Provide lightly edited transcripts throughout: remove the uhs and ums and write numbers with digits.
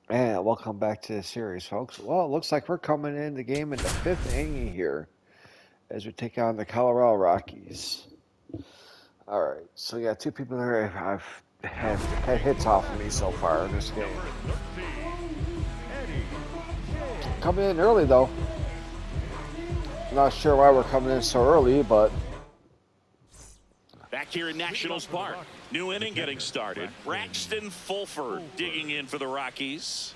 And welcome back to the series, folks. Well, it looks like we're coming in the game in the fifth inning here as we take on the Colorado Rockies. All right, so we got two people there I've had hits off of me so far in this game. Coming in early though. Not sure why we're coming in so early, but Back here in Nationals Park. New inning getting started. Braxton Fulford digging in for the Rockies.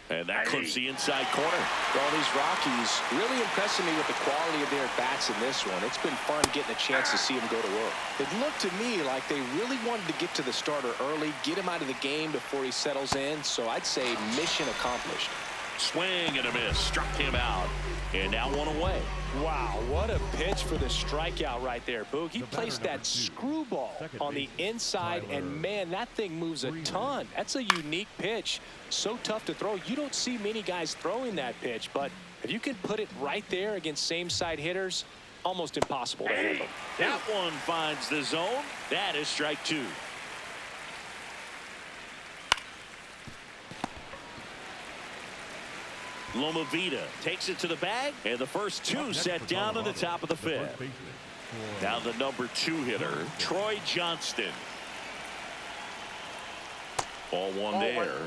And that clips the inside corner. Well, these Rockies really impressing me with the quality of their bats in this one. It's been fun getting a chance to see them go to work. It looked to me like they really wanted to get to the starter early, get him out of the game before he settles in. So I'd say mission accomplished. Swing and a miss. Struck him out. And now one away. Wow, what a pitch for the strikeout right there, Boog. He placed that screwball on the inside, and man, that thing moves a ton. That's a unique pitch. So tough to throw. You don't see many guys throwing that pitch, but if you can put it right there against same-side hitters, almost impossible to handle. That one finds the zone. That is strike two. Loma Vida takes it to the bag, and the first two set down at the top of the fifth. Now the number 2 hitter, Troy Johnston. Ball one there.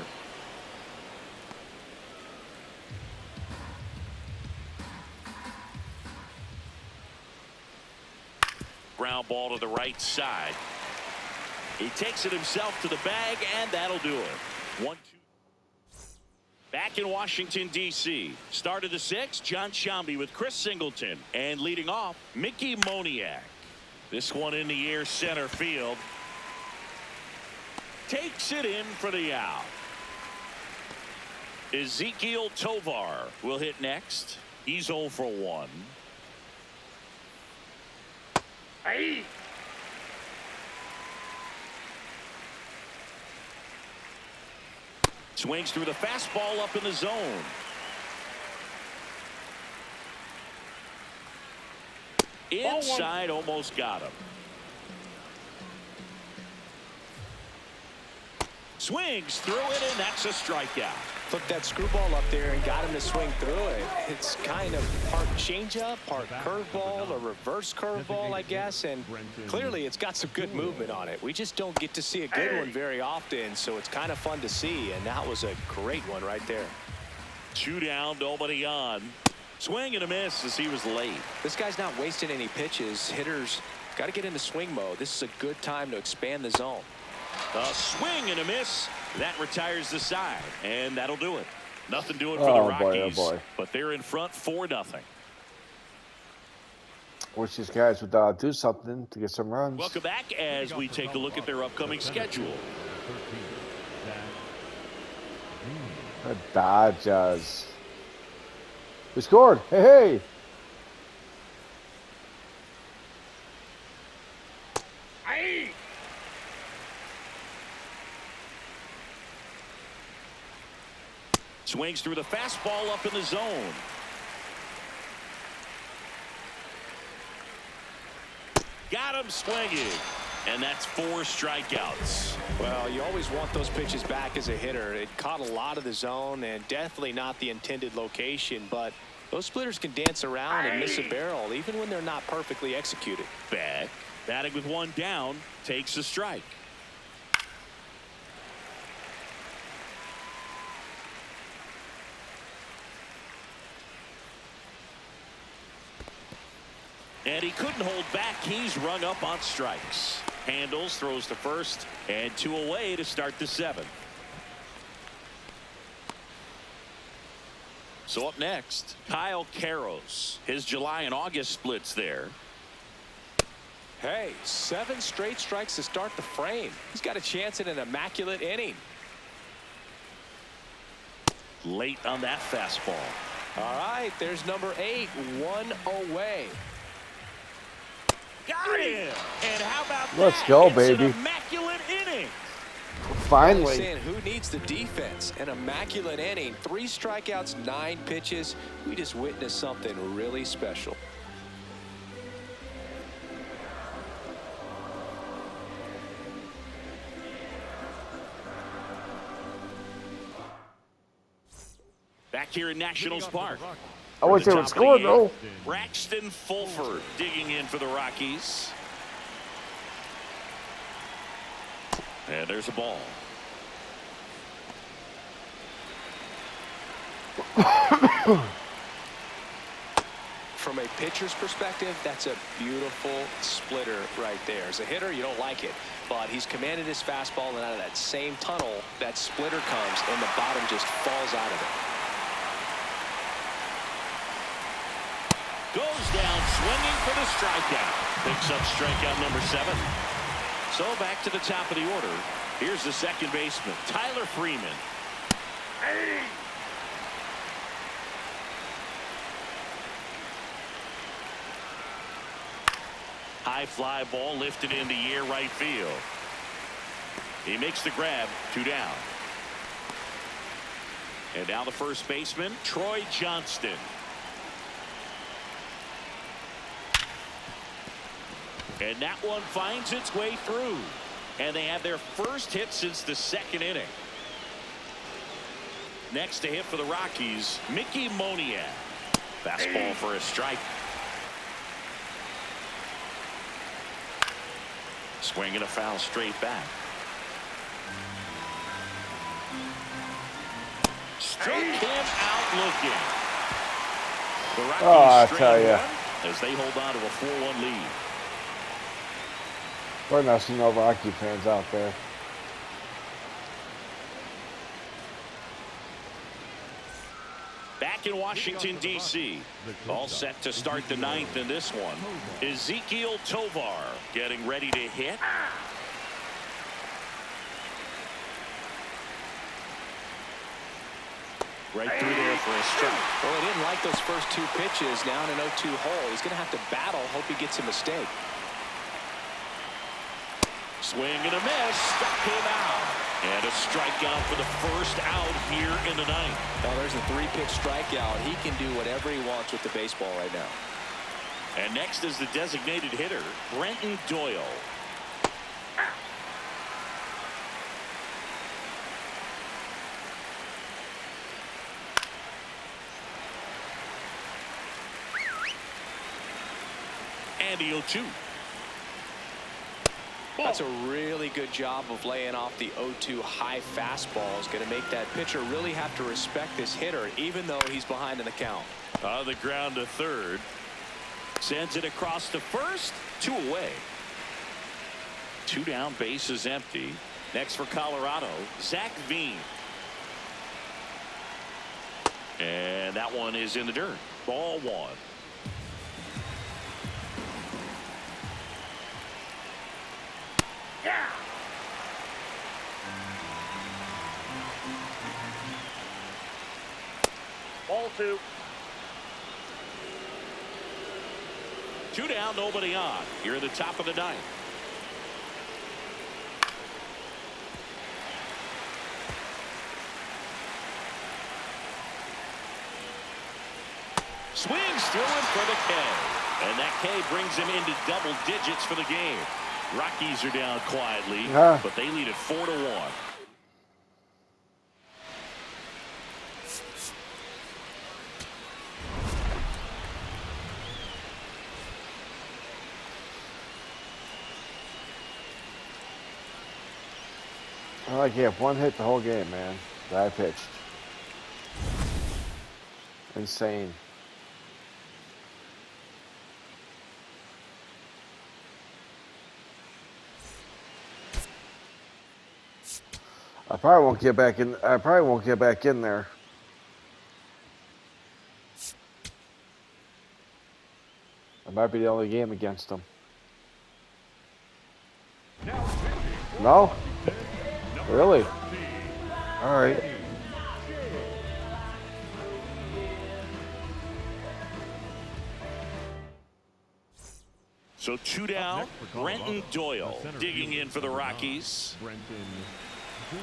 Ground ball to the right side. He takes it himself to the bag, and that'll do it. 1-2. Back in Washington, D.C. Start of the 6th, John Shambi with Chris Singleton. And leading off, Mickey Moniak. This one in the air center field. Takes it in for the out. Ezekiel Tovar will hit next. He's 0 for 1. Hey. Swings through the fastball up in the zone. Inside, almost got him. Swings through it, and that's a strikeout. Took that screwball up there and got him to swing through it. It's kind of part changeup, part curveball, a reverse curveball, I guess. And clearly it's got some good movement on it. We just don't get to see a good one very often, so it's kind of fun to see. And that was a great one right there. 2 down, nobody on. Swing and a miss as he was late. This guy's not wasting any pitches. Hitters got to get into swing mode. This is a good time to expand the zone. A swing and a miss. That retires the side, and that'll do it. Nothing doing for the Rockies, but they're in front 4-0. wish these guys would do something to get some runs. Welcome back as we take a look at their upcoming schedule. The Dodgers. We scored. Hey, hey. Swings through the fastball up in the zone. Got him swinging. And that's 4 strikeouts. Well, you always want those pitches back as a hitter. It caught a lot of the zone and definitely not the intended location, but those splitters can dance around and miss a barrel even when they're not perfectly executed. Beck, batting with 1 down, takes a strike. And he couldn't hold back. He's rung up on strikes. Handles, throws to first, and 2 away to start the 7th. So up next, Kyle Karros. His July and August splits there. Hey, 7 straight strikes to start the frame. He's got a chance at an immaculate inning. Late on that fastball. All right, there's number 8, 1 away. Got him! And how about that? Let's go, it's baby. An immaculate inning. Finally. Saying who needs the defense? An immaculate inning. 3 strikeouts, 9 pitches. We just witnessed something really special. Back here in Nationals Park. I wish they would score, though. Braxton Fulford digging in for the Rockies. And there's a ball. From a pitcher's perspective, that's a beautiful splitter right there. As a hitter, you don't like it, but he's commanded his fastball, and out of that same tunnel, that splitter comes, and the bottom just falls out of it. Goes down swinging for the strikeout. Picks up strikeout number 7. So back to the top of the order. Here's the second baseman, Tyler Freeman. High fly ball lifted in the air right field. He makes the grab. 2 down. And now the first baseman, Troy Johnston. And that one finds its way through. And they have their first hit since the 2nd inning. Next to hit for the Rockies, Mickey Moniak. Fastball for a strike. Swing and a foul straight back. Struck him out looking. The Rockies I tell ya, as they hold on to a 4-1 lead. we're not seeing no Rocky fans out there. Back in Washington, D.C. All set to start the 9th in this one. Ezekiel Tovar getting ready to hit. Right through there for a strike. Well, he didn't like those first 2 pitches. Now in an 0-2 hole, he's going to have to battle. Hope he gets a mistake. Swing and a miss. Struck him out. And a strikeout for the first out here in the 9th. Well, there's a 3-pitch strikeout. He can do whatever he wants with the baseball right now. And next is the designated hitter, Brenton Doyle. And the 0-2. That's a really good job of laying off the 0-2 high fastball. Is going to make that pitcher really have to respect this hitter, even though he's behind in the count. On the ground to third. Sends it across to first. 2 away. 2 down, base is empty. Next for Colorado, Zach Veen. And that one is in the dirt. Ball 1. Ball 2. 2 down, nobody on. Here at the top of the 9th. Swings through it for the K. And that K brings him into double digits for the game. Rockies are down quietly, but they lead at 4-1. I like he had 1 hit the whole game, man, that I pitched. Insane. I probably won't get back in. I probably won't get back in there. It might be the only game against them. No? Really? All right. So 2 down, Brenton Doyle digging in for the Rockies. Brenton Doyle.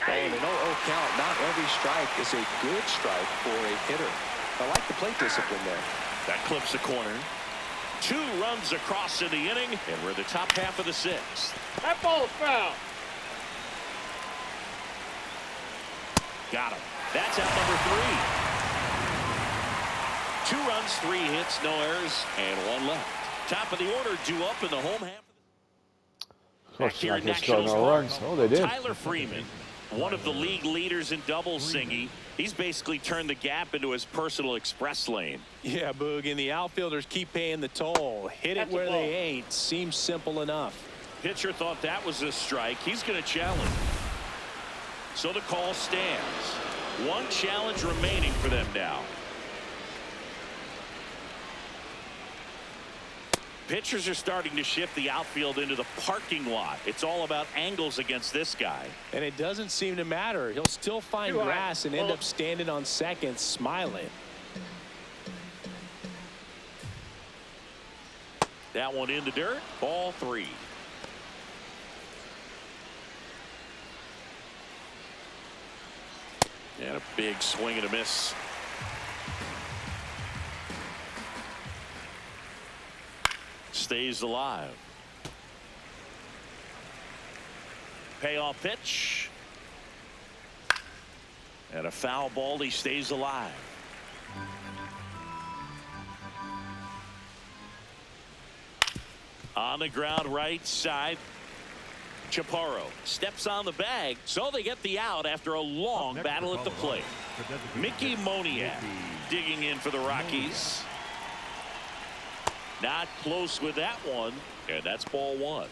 In an 0-0 count, not every strike is a good strike for a hitter. I like the plate discipline there. That clips the corner. 2 runs across in the inning, and we're in the top half of the 6th. That ball's foul. Got him. That's out number 3. 2 runs, 3 hits, no errors, and 1 left. Top of the order due up in the home half. Of course, Back here in they're not going to score Nationals no Park, runs. Oh, they did. Tyler Freeman, one of the league leaders in doubles, Singy. He's basically turned the gap into his personal express lane. Yeah, Boog, and the outfielders keep paying the toll. Hit it where they ain't. Seems simple enough. Pitcher thought that was a strike. He's going to challenge. So the call stands. 1 challenge remaining for them now. Pitchers are starting to shift the outfield into the parking lot. It's all about angles against this guy. And it doesn't seem to matter. He'll still find grass and end up standing on second, smiling. That one in the dirt. Ball 3. And a big swing and a miss. Stays alive. Payoff pitch. And a foul ball. He stays alive. On the ground right side. Chaparro steps on the bag, so they get the out after a long battle at the plate. Mickey Moniak digging in for the Rockies. Not close with that one, and that's ball 1.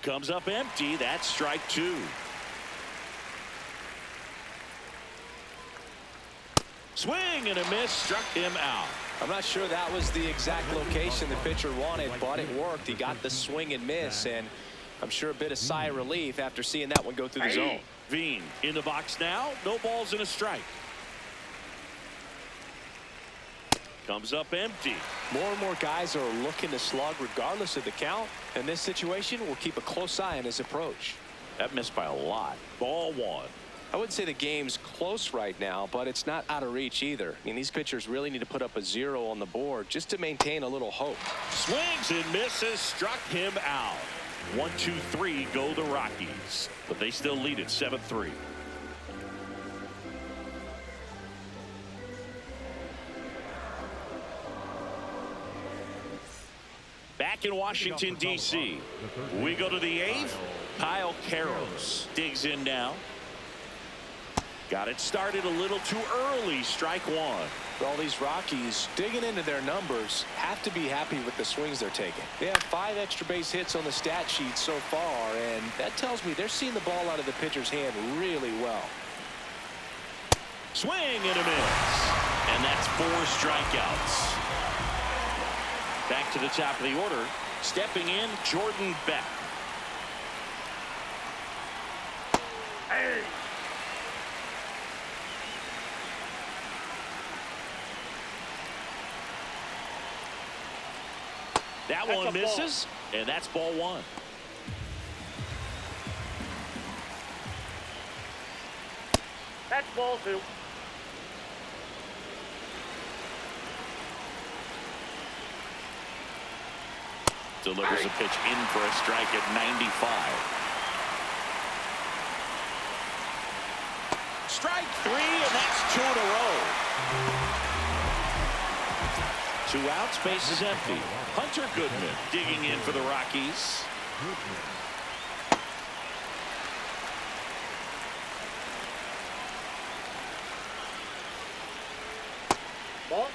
Comes up empty. That's strike 2. Swing and a miss, struck him out. I'm not sure that was the exact location the pitcher wanted, but it worked. He got the swing and miss, and I'm sure a bit of sigh of relief after seeing that one go through the zone. Veen in the box now. No balls and a strike. Comes up empty. More and more guys are looking to slug regardless of the count. In this situation, we'll keep a close eye on his approach. That missed by a lot. Ball 1. I wouldn't say the game's close right now, but it's not out of reach either. I mean, these pitchers really need to put up a 0 on the board just to maintain a little hope. Swings and misses, struck him out. 1, 2, 3 go the Rockies, but they still lead at 7-3. Back in Washington, D.C., we go to the 8th. Kyle Karros digs in now. Got it started a little too early. Strike 1. All these Rockies digging into their numbers have to be happy with the swings they're taking. They have 5 extra base hits on the stat sheet so far, and that tells me they're seeing the ball out of the pitcher's hand really well. Swing and a miss. And that's 4 strikeouts. Back to the top of the order. Stepping in, Jordan Beck. Hey. That one misses, and that's ball 1. That's ball 2. Delivers a pitch in for a strike at 95. Strike 3, and that's 2 in a row. 2 outs, base is empty. Hunter Goodman digging in for the Rockies. Ball.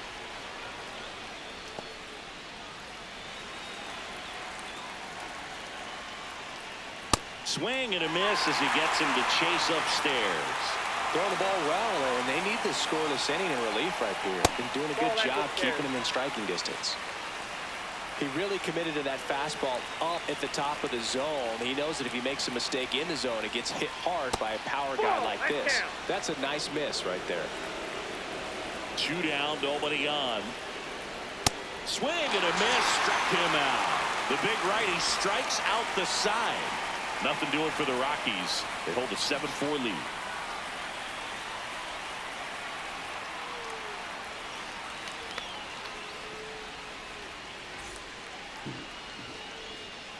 Swing and a miss as he gets him to chase upstairs. Throwing the ball well, and they need this scoreless inning in relief right here. Been doing a good job keeping him in striking distance. He really committed to that fastball up at the top of the zone. He knows that if he makes a mistake in the zone, it gets hit hard by a power guy like this. That's a nice miss right there. 2 down, nobody on. Swing and a miss, struck him out. The big righty strikes out the side. Nothing doing for the Rockies. They hold a 7-4 lead.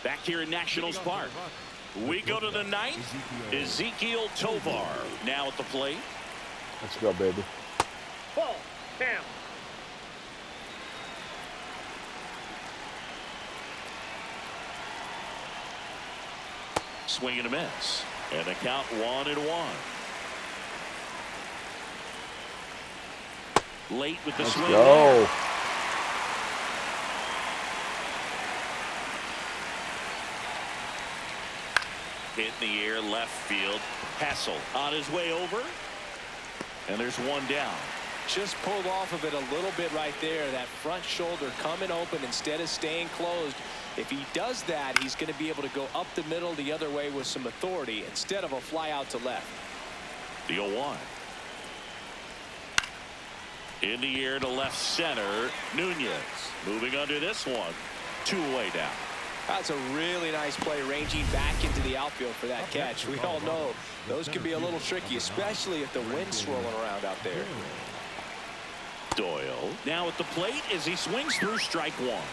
Back here in Nationals Park. We go to the ninth. Ezekiel Tovar now at the plate. Let's go, baby. Ball. Down. Swing and a miss. And the count 1-1. Late with the Let's swing. go. There. Hit in the air left field. Hassel on his way over. And there's one down. Just pulled off of it a little bit right there. That front shoulder coming open instead of staying closed. If he does that, he's going to be able to go up the middle the other way with some authority instead of a fly out to left. The 0-1. In the air to left center. Nunez moving under this one. 2 away down. That's a really nice play, ranging back into the outfield for that catch. We all know those can be a little tricky, especially if the wind's swirling around out there. Doyle now at the plate as he swings through strike one.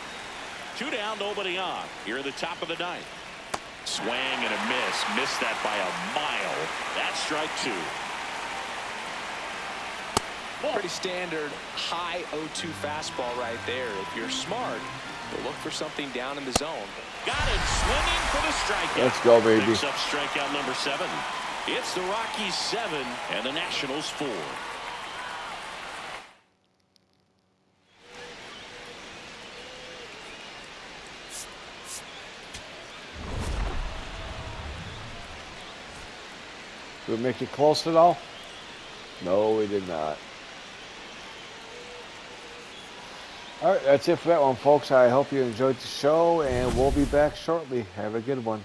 2 down, nobody on. Here at the top of the ninth. Swing and a miss. Missed that by a mile. That's strike 2. Pretty standard high 0-2 fastball right there. If you're smart, you'll look for something down in the zone. Got it, swinging for the strikeout. Let's go, baby. Picks up strikeout number 7. It's the Rockies 7 and the Nationals 4. Did we make it close at all? No, we did not. All right, that's it for that one, folks. I hope you enjoyed the show, and we'll be back shortly. Have a good one.